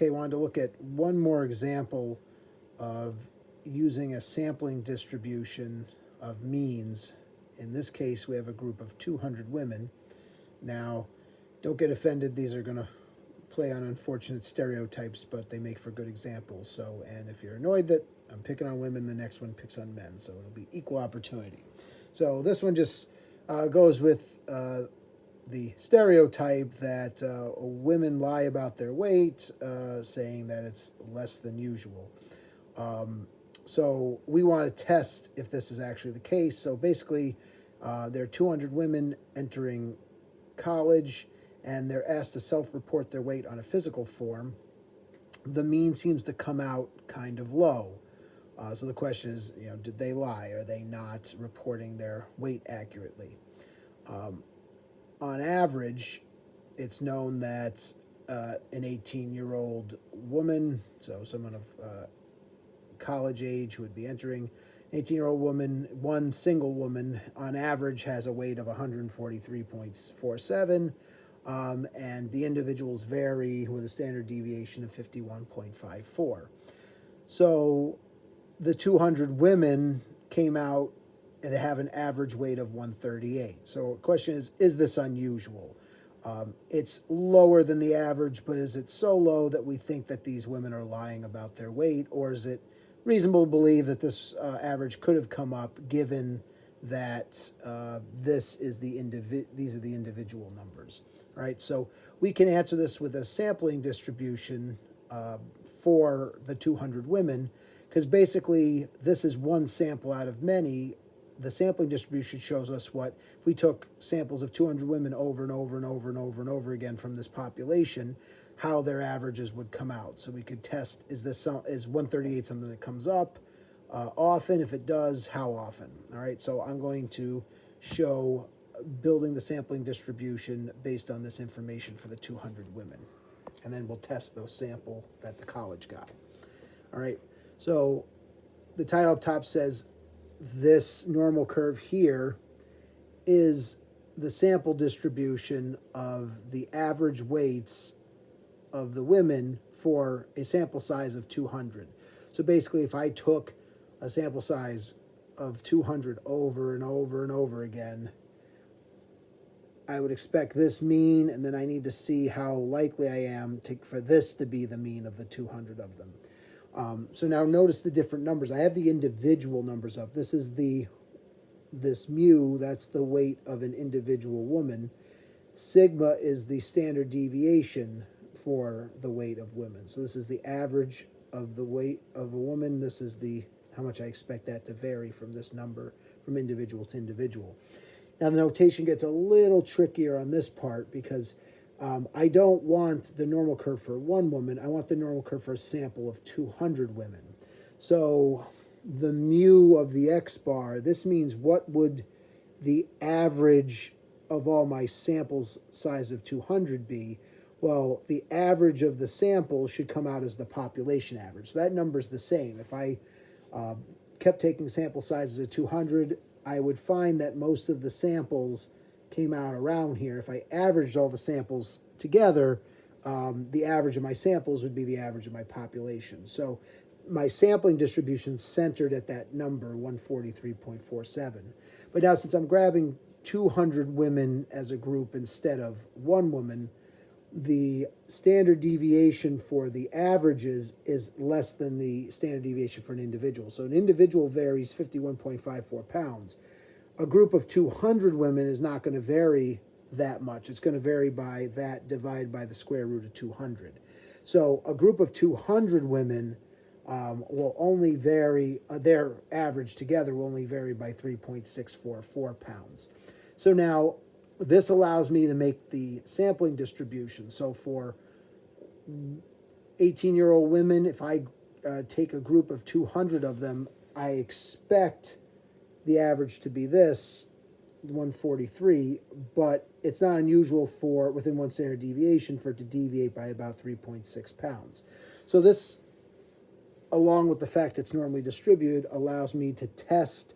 Okay, wanted to look at one more example of using a sampling distribution of means. In this case, we have a group of 200 women. Now, don't get offended, these are going to play on unfortunate stereotypes, but they make for good examples. So, and if you're annoyed that I'm picking on women, the next one picks on men, so it'll be equal opportunity. So this one just goes with the stereotype that women lie about their weight, saying that it's less than usual. So we want to test if this is actually the case. So basically, there are 200 women entering college, and they're asked to self-report their weight on a physical form. The mean seems to come out kind of low. So the question is, did they lie? Are they not reporting their weight accurately? On average, it's known that an 18-year-old woman, so someone of college age who would be entering, an 18-year-old woman, one single woman, on average has a weight of 143.47, and the individuals vary with a standard deviation of 51.54. So the 200 women came out and they have an average weight of 138. So the question is this unusual? It's lower than the average, but is it so low that we think that these women are lying about their weight, or is it reasonable to believe that this average could have come up given that these are the individual numbers? All right, so we can answer this with a sampling distribution for the 200 women, because basically this is one sample out of many. The sampling distribution shows us what, if we took samples of 200 women over and over and over and over and over again from this population, how their averages would come out. So we could test, is 138 something that comes up often? If it does, how often? All right, so I'm going to show building the sampling distribution based on this information for the 200 women. And then we'll test those sample that the college got. All right, so the title up top says, this normal curve here is the sample distribution of the average weights of the women for a sample size of 200. So basically, if I took a sample size of 200 over and over and over again, I would expect this mean, and then I need to see how likely I am for this to be the mean of the 200 of them. So now notice the different numbers. I have the individual numbers up. This is this mu, that's the weight of an individual woman. Sigma is the standard deviation for the weight of women. So this is the average of the weight of a woman. This is how much I expect that to vary from this number from individual to individual. Now the notation gets a little trickier on this part because I don't want the normal curve for one woman. I want the normal curve for a sample of 200 women. So the mu of the x bar, this means what would the average of all my samples size of 200 be? Well, the average of the samples should come out as the population average. So that number's the same. If I kept taking sample sizes of 200, I would find that most of the samples came out around here. If I averaged all the samples together, the average of my samples would be the average of my population. So my sampling distribution centered at that number, 143.47. But now since I'm grabbing 200 women as a group instead of one woman, the standard deviation for the averages is less than the standard deviation for an individual. So an individual varies 51.54 pounds. A group of 200 women is not going to vary that much. It's going to vary by that divided by the square root of 200. So a group of 200 women will only vary, their average together will only vary by 3.644 pounds. So now this allows me to make the sampling distribution. So for 18-year-old women, if I take a group of 200 of them, I expect the average to be this, 143, but it's not unusual for, within one standard deviation, for it to deviate by about 3.6 pounds. So this, along with the fact it's normally distributed, allows me to test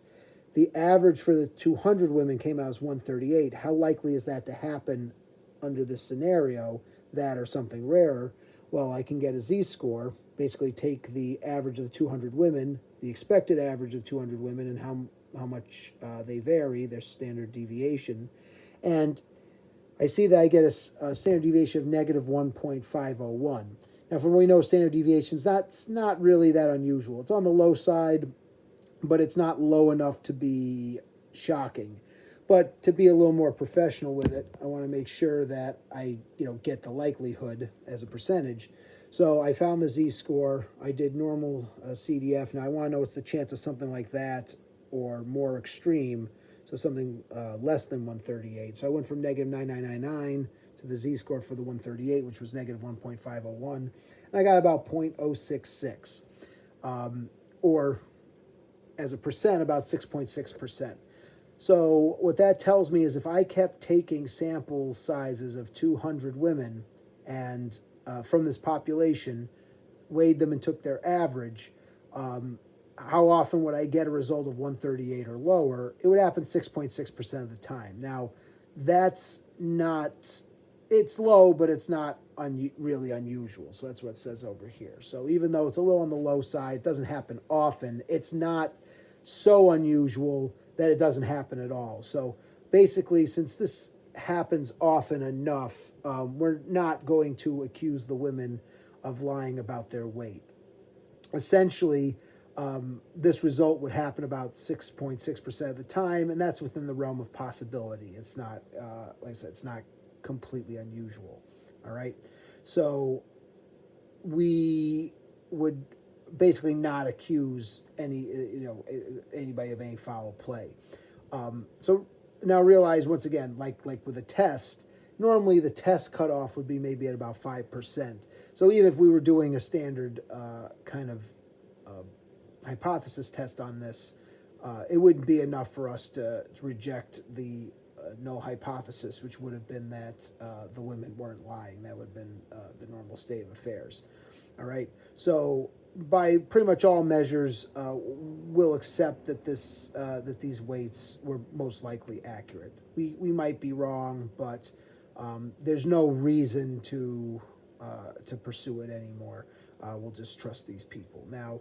the average for the 200 women came out as 138. How likely is that to happen under this scenario, that or something rarer? Well, I can get a z-score, basically take the average of the 200 women, the expected average of 200 women, and how much they vary, their standard deviation, and I see that I get a standard deviation of negative 1.501. Now, from what we know, standard deviations, that's not really that unusual. It's on the low side, but it's not low enough to be shocking. But to be a little more professional with it, I want to make sure that I, get the likelihood as a percentage. So I found the z-score. I did normal CDF. Now I want to know what's the chance of something like that or more extreme. So something less than 138. So I went from negative 9999 to the z-score for the 138, which was negative 1.501. And I got about 0.066, or as a percent, about 6.6%. So what that tells me is if I kept taking sample sizes of 200 women and from this population, weighed them and took their average, how often would I get a result of 138 or lower? It would happen 6.6% of the time. Now, that's not, it's low, but it's not really unusual. So that's what it says over here. So even though it's a little on the low side, it doesn't happen often. It's not so unusual that it doesn't happen at all. So basically, since this happens often enough, we're not going to accuse the women of lying about their weight. Essentially, this result would happen about 6.6% of the time, and that's within the realm of possibility. It's not, like I said, it's not completely unusual. All right, so we would basically not accuse anybody of any foul play. So now realize once again, like with a test, normally the test cutoff would be maybe at about 5%. So even if we were doing a standard kind of hypothesis test on this, it wouldn't be enough for us to reject the null hypothesis, which would have been that the women weren't lying. That would have been the normal state of affairs. All right. So by pretty much all measures, we'll accept that that these weights were most likely accurate. We might be wrong, but there's no reason to pursue it anymore. We'll just trust these people. Now,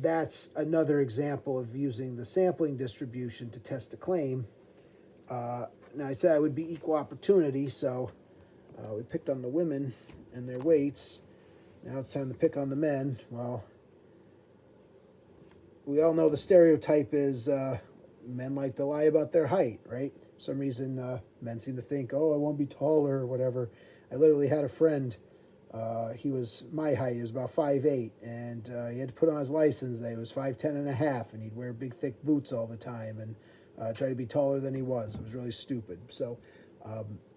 that's another example of using the sampling distribution to test a claim. Now, I said I would be equal opportunity, so we picked on the women and their weights. Now it's time to pick on the men. Well, we all know the stereotype is men like to lie about their height, right? For some reason, men seem to think, oh, I want to be taller or whatever. I literally had a friend. He was my height. He was about 5'8", and he had to put on his license that he was 5'10 and a half, and he'd wear big, thick boots all the time and try to be taller than he was. It was really stupid. So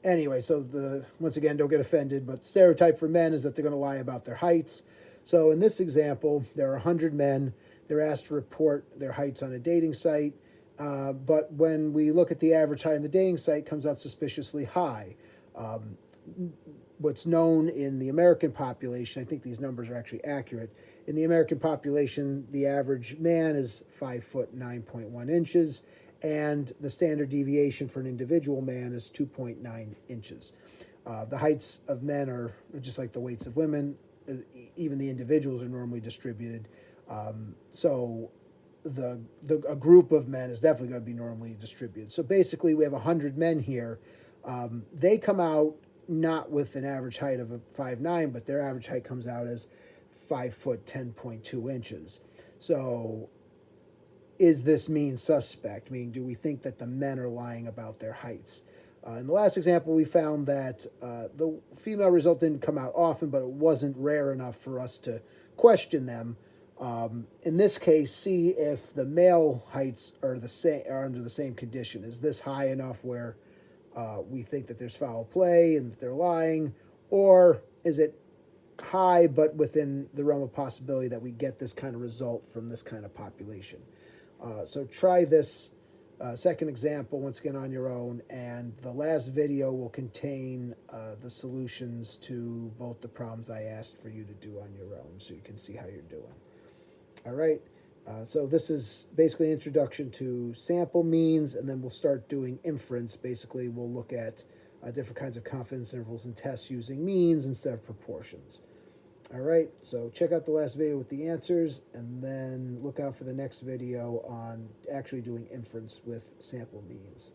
anyway, so once again, don't get offended, but stereotype for men is that they're going to lie about their heights. So in this example, there are 100 men. They're asked to report their heights on a dating site, but when we look at the average height on the dating site, it comes out suspiciously high. What's known in the American population, I think these numbers are actually accurate. In the American population, the average man is 5 foot 9.1 inches, and the standard deviation for an individual man is 2.9 inches. The heights of men are just like the weights of women. Even the individuals are normally distributed. So a group of men is definitely going to be normally distributed. So basically, we have 100 men here. They come out not with an average height of 5'9", but their average height comes out as 5 foot 10.2 inches. So is this mean suspect? Meaning, do we think that the men are lying about their heights? In the last example, we found that the female result didn't come out often, but it wasn't rare enough for us to question them. In this case, see if the male heights are under the same condition. Is this high enough where we think that there's foul play and that they're lying, or is it high but within the realm of possibility that we get this kind of result from this kind of population? So try this second example once again on your own, and the last video will contain the solutions to both the problems I asked for you to do on your own, so you can see how you're doing. All right. So this is basically an introduction to sample means, and then we'll start doing inference. Basically, we'll look at different kinds of confidence intervals and tests using means instead of proportions. All right, so check out the last video with the answers, and then look out for the next video on actually doing inference with sample means.